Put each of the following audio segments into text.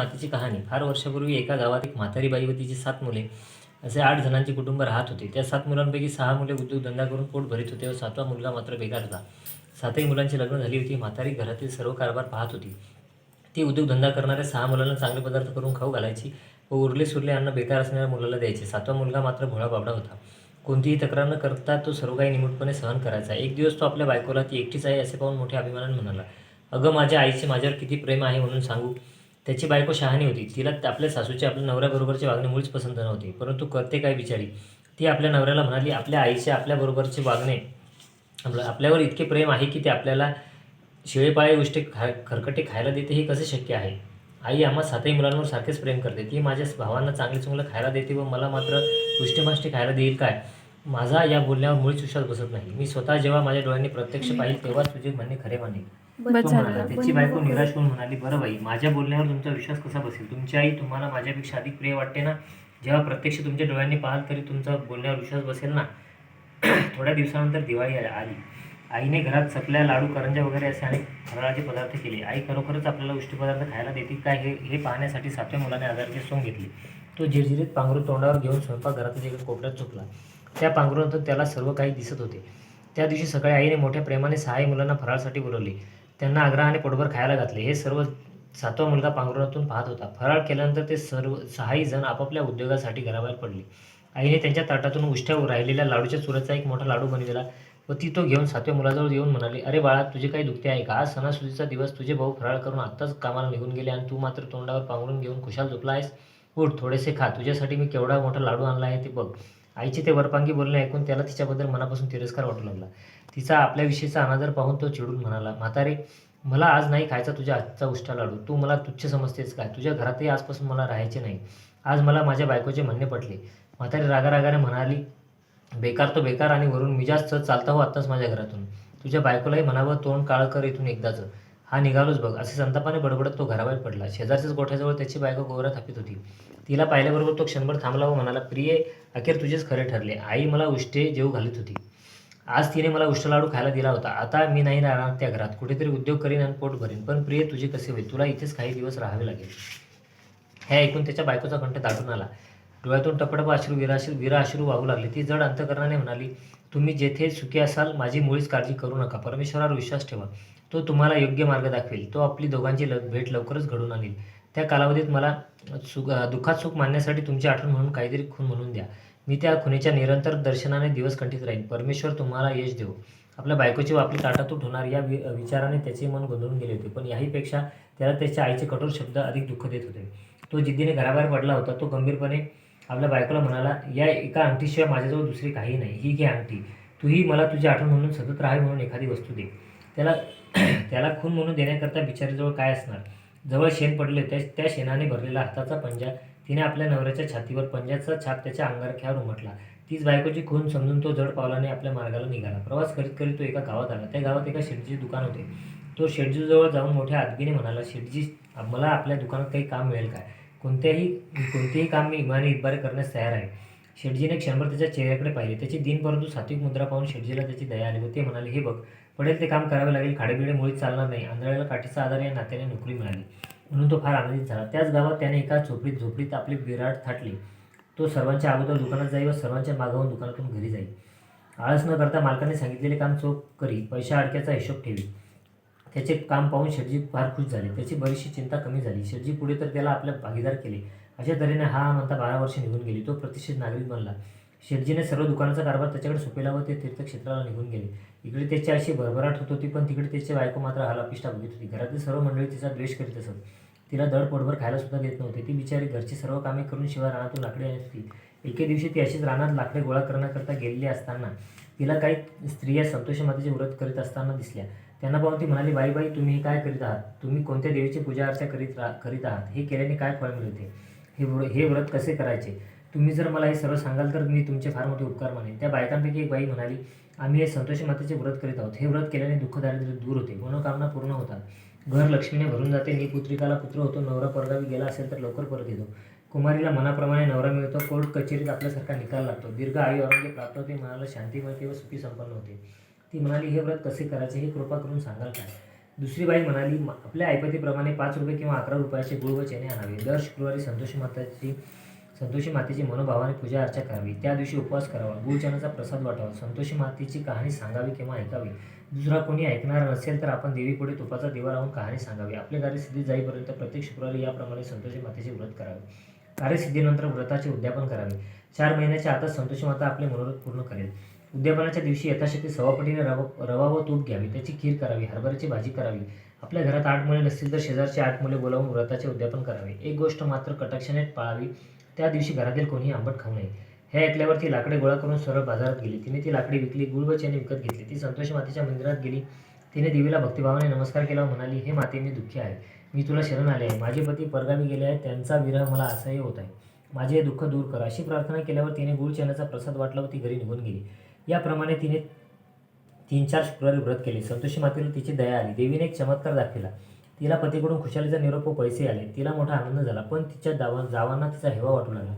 मातीची कहाणी. फार वर्षापूर्वी एका गावात एक म्हातारी बाई व तिची 7 मुले असे 8 जणांचे कुटुंब राहत होते. त्या 7 मुलांपैकी 6 मुले उद्योगधंदा करून पोट भरीत होते व 7वा मुलगा मात्र बेकार होता. 7ही मुलांची लग्न झाली होती. म्हातारी घरातील सर्व कारभार पाहत होती. ती उद्योगधंदा करणाऱ्या 6 मुलांना चांगले पदार्थ करून खाऊ घालायची व उरले सुरले अन्न बेकार असणाऱ्या मुलाला द्यायचे. 7वा मुलगा मात्र भोळा बाबडा होता. कोणतीही तक्रार न करता तो सर्व काही निमूटपणे सहन करायचा. एक दिवस तो आपल्या बायकोला ती एकटीच आहे असे पाहून मोठ्या अभिमानाने म्हणाला, "अगं, माझ्या आईचे माझ्यावर किती प्रेम आहे म्हणून सांगू." त्याची बायको शहाणी होती. तिला आपल्या सासूचे आपल्या नवऱ्याबरोबरचे वागणे मुळीच पसंत नव्हते. परंतु करते काय बिचारी. ती आपल्या नवऱ्याला म्हणाली, "आपल्या आईचे आपल्याबरोबरचे वागणे आपल्यावर इतके प्रेम आहे की ते आपल्याला शिळेपाळे उष्टे खरकटे खायला देते, हे कसे शक्य आहे? आई आम्हा 7ही मुलांवर सारखेच प्रेम करते. ती माझ्या भावांना चांगले चांगलं खायला देते व मला मात्र उष्टेमाष्टे खायला देईल काय?" माझा या बोलण्यावर मुळीच विश्वास बसत नाही. मी स्वतः जेव्हा माझ्या डोळ्यांनी प्रत्यक्ष पाहिल तेव्हाच तुझे म्हणणे खरे मानेल. तो म्हणाला. त्याची बायको निराश होऊन म्हणाली, "बरं बाई, माझ्या बोलण्यावर तुमचा विश्वास कसा बसेल? तुमची आई तुम्हाला माझ्यापेक्षा अधिक प्रिय वाटते ना? जेव्हा प्रत्यक्ष तुमच्या डोळ्यांनी पाहाल तरी तुमचा बोलण्यावर विश्वास बसेल ना?" थोड्या दिवसानंतर दिवाळी आली. आईने घरात चकल्या, लाडू, करंज्या वगैरे असे अनेक फराळाचे पदार्थ केले. आई खरोखरच आपल्याला उष्टी पदार्थ खायला देते काय हे पाहण्यासाठी 7व्या मुलाने आजाराची सोंग घेतली. तो झिरझिरीत पांघरूण तोंडावर घेऊन स्वयंपाकघरातील एका कोपऱ्यात झोपला. त्या पांघरुणातून त्याला सर्व काही दिसत होते. त्या दिवशी सकाळी आईने मोठ्या प्रेमाने 6ही मुलांना फराळासाठी बोलवले. त्यांना आग्रहाने पोटभर खायला घातले. हे सर्व 7वा मुलगा पांघरुणातून पाहत होता. फराळ केल्यानंतर ते सर्व 6ही जण आपापल्या उद्योगासाठी घराबाहेर पडले. आईने त्यांच्या ताटातून उष्ट्या राहिलेल्या लाडूच्या चुऱ्याचा एक मोठा लाडू बनविला व ती तो घेऊन 7व्या मुलाजवळ येऊन म्हणाली, "अरे बाळा, तुझे काही दुखते आहे का? आज सणासुदीचा दिवस. तुझे भाऊ फराळ करून आत्ताच कामाला निघून गेले आणि तू मात्र तोंडावर पांघरून घेऊन खुशाल झोपला आहेस. उठ, थोडेसे खा. तुझ्यासाठी मी केवढा मोठा लाडू आणला आहे ते बघ." आईचे ते वरपांगी बोलणे ऐकून त्याला तिच्याबद्दल मनापासून तिरस्कार वाटू लागला. तिचा आपल्याविषयीचा अनादर पाहून तो चिडून म्हणाला, "म्हातारे, मला आज नाही खायचा तुझ्या हातचा उष्टा लाडू. तू मला तुच्छ समजतेस काय? तुझ्या घरातही आजपासून मला राहायचे नाही." आज मला माझ्या बायकोचे म्हणणे पटले. म्हातारी रागारागाने म्हणाली, "बेकार तो बेकार आणि वरून मिजाज चालता हो आत्ताच माझ्या घरातून. तुझ्या बायकोलाही म्हणावं तोंड काळं कर इथून एकदाचं. हा निघालोच बघ." असे संतापाने बडबडत तो घराबाहेर पडला. शेजारच्याच गोठ्याजवळ त्याची बायको गोवरा थापीत होती. तिला पाहिल्याबरोबर तो क्षणभर थांबला व म्हणाला, "प्रिये, अखेर तुझेच खरे ठरले. आई मला उष्टे जेवू घालीत होती. आज तिने मला उष्ट लाडू खायला दिला होता. आता मी नाही राहणार त्या घरात. कुठेतरी उद्योग करीन आणि पोट भरीन. पण प्रिये, तुझे कसे होईल? तुला इथेच काही दिवस राहावे लागेल." हे ऐकून त्याच्या बायकोचा कंठ दाटून आला. डोळ्यातून टपटप अश्रू वीराश्रू वाहू लागले. ती जड अंतकरणाने म्हणाली, "तुम्ही जेथे सुखी असाल माझी मुळीच काळजी करू नका. परमेश्वरावर विश्वास ठेवा. तो तुम्हाला योग्य मार्ग दाखवेल. तो आपली दोघांची भेट लवकरच घडवून आणेल. त्या कालावधीत मला दुःखात सुख मानण्यासाठी तुमची आठवण म्हणून काहीतरी खूण म्हणून द्या. मी त्या खुणेच्या निरंतर दर्शनाने दिवस कंठीत राहीन. परमेश्वर तुम्हाला यश देवो." आपल्या बायकोची व आपली ताटातूट होणार या विचाराने त्याचे मन गोंधळून गेले होते. पण याहीपेक्षा त्याला त्याच्या आईचे कठोर शब्द अधिक दुःख देत होते. तो जिद्दीने घराबाहेर पडला होता. तो गंभीरपणे आपल्या बायकोला म्हणाला, "या एका अंगठीशिवाय माझ्याजवळ दुसरी काही नाही. ही घे अंगठी. तूही मला तुझी आठवण म्हणून सतत राहावी म्हणून एखादी वस्तू दे." त्याला त्याला खून म्हणून देण्याकरता बिचारीजवळ काय असणार? जवळ शेण पडले. त्या शेणाने भरलेला हाताचा पंजा तिने आपल्या नवऱ्याच्या छातीवर पंजाचा छाप त्याच्या अंगारख्यावर उमटला. तीच बायकोची खून समजून तो जड पावलाने आपल्या मार्गाला निघाला. प्रवास करीत करीत तो एका गावात आला. त्या गावात एका शेठजीचे दुकान होते. तो शेठजीजवळ जाऊन मोठ्या आदबीने म्हणाला, "शेठजी, मला आपल्या दुकानात काही काम मिळेल काय? कोणतेही काम मी इमाने इतबारे करण्यास तयार आहे." शेठजीने क्षणभर त्याच्या चेहऱ्याकडे पाहिले. त्याची दीन परंतु सात्विक मुद्रा पाहून शेठजीला त्याची दया आली व ते म्हणाले, "हे बघ, पडेल ते काम करावे लागेल. खाडेबिडे मुळीच चालणार नाही. आंधळ्याला काठीचा आधार या नात्याने नोकरी मिळाली." म्हणून तो फार आनंदित झाला. त्याच गावात त्याने एका झोपडीत आपली विराट थाटली. तो सर्वांच्या अगोदर दुकानात जाई व सर्वांच्या मागाहून दुकानातून घरी जाई. आळस न करता मालकाने सांगितलेले काम चोख करी. पैशा अडक्याचा हिशोब ठेवी. त्याचे काम पाहून शेठजी फार खुश झाले. त्याची बरीचशी चिंता कमी झाली. शेठजी पुढे तर त्याला आपल्या भागीदार केले. अशा तऱ्हेने हा म्हणता 12 वर्षे निघून गेली. तो प्रतिष्ठित नागरिक बनला. शेठजीने सर्व दुकानाचा कारभार त्याच्याकडे सोपविला व ते तीर्थक्षेत्राला निघून गेले. इकडे त्याची अशी भरभराट होत होती, पण तिकडे त्याची बायको मात्र हालापिष्टा बघत होती. घरातील सर्व मंडळी तिचा द्वेष करीत असत. तिला दड पोटभर खायला सुद्धा देत नव्हते. ती बिचारी घरची सर्व कामे करून शिवाय रानातून लाकडे आणत होती. एके दिवशी ती अशीच रानात लाकडे गोळा करण्याकरता गेलेली असताना तिला काही स्त्रिया संतोषी मातेचे व्रत करीत असताना दिसल्या. त्यांना पाहून ती म्हणाली, "बाई बाई, तुम्ही हे काय करीत आहात? तुम्ही कोणत्या देवीची पूजा अर्चा करीत आहात? हे केल्याने काय फळ मिळते? हे व्रत कसे करायचे? तुम्ही जर मला हे सर्व सांगाल तर मी तुमचे फार मोठे उपकार मानेन." त्या बायकांपैकी एक बाई म्हणाली, "आम्ही हे संतोषी मातेचे व्रत करीत आहोत. हे व्रत केल्याने दुःख दारिद्र्य दूर होते. मनोकामना पूर्ण होतात. घर लक्ष्मीने भरून जाते. निपुत्रिकाला पुत्र होतो. नवरा परगावी गेला असेल तर लवकर परत येतो. कुमारीला मनाप्रमाणे नवरा मिळतो. कोर्ट कचेरीत आपल्यासारखा निकाल लागतो. दीर्घ आयु आरोग्य प्राप्त होते. मनाला शांती मिळते व सुखी संपन्न होते." ती म्हणाली, "हे व्रत कसे करायचे हे कृपा करून सांगाल काय?" दुसरी बाई म्हणाली, आपल्या ऐपतीप्रमाणे 5 रुपये किंवा 11 रुपयाचे गुळ व चणे आणावे. दर शुक्रवारी संतोषी मातेची मनोभावाने पूजा अर्चा करावी. त्या दिवशी उपवास करावा. गुळचण्याचा प्रसाद वाटावा. संतोषी मातेची कहाणी सांगावी किंवा ऐकावी. दुसरा कोणी ऐकणार नसेल तर आपण देवीपुढे तुपाचा दिवा लावून कहाणी सांगावी. आपले कार्य सिद्धी जाईपर्यंत प्रत्येक शुक्रवारी याप्रमाणे संतोषी मातेचे व्रत करावे. कार्यसिद्धीनंतर व्रताचे उद्यापन करावे. 4 महिन्याच्या आतच संतोषी माता आपले मनोरथ पूर्ण करेल. उद्यापनाच्या दिवशी यथाशक्ती सवापटीने रवा व तूप घ्यावी. त्याची खीर करावी. हरभऱ्याची भाजी करावी. आपल्या घरात 8 मुले नसतील तर शेजारची 8 मुले बोलावून व्रताचे उद्यापन करावे. एक गोष्ट मात्र कटाक्षाने पाळावी, त्या दिवशी घरातील कोणीही आंबट खाऊ नये. हे ऐकल्यावर ती लाकडे गोळा करून सरळ बाजारात गेली. तिने ती लाकडी विकली. गुळ व चणे विकत घेतली. ती संतोषी मातेच्या मंदिरात गेली. तिने देवीला भक्तिभावाने नमस्कार केला व म्हणाली, हे माते, मी दुःखी आहे. मी तुला शरण आले आहे. माझे पती परगावी गेले आहेत. त्यांचा विरह मला असह्य होत आहे. माझे हे दुःख दूर कर. अशी प्रार्थना केल्यावर तिने गुळ चण्याचा प्रसाद वाटला व ती घरी निघून गेली. याप्रमाणे तिने 3-4 शुक्रवारी व्रत केले. संतोषी मातेला तिची दया आली. देवीने एक चमत्कार दाखविला. तिला पतीकडून खुशालीचा निरोप व पैसे आले. तिला मोठा आनंद झाला. पण तिच्या जावांना तिचा हेवा वाटू लागला.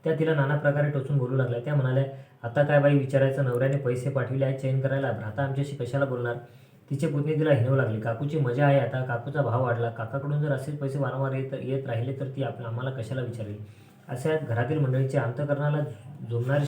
त्या तिला नाना प्रकारे टोचून बोलू लागल्या. त्या म्हणाल्या, आता काय बाई विचारायचं, नवऱ्याने पैसे पाठविले आहेत चैन करायला, भ्राता आमच्याशी कशाला बोलणार. तिचे पुतणी तिला हिणवू लागली. काकूची मजा आहे आता. काकूचा भाव वाढला. काकाकडून जर असेच पैसे वारंवार येत राहिले तर ती आम्हाला कशाला विचारेल. अशा घरातील मंडळींच्या अंतःकरणाला झोंबणारे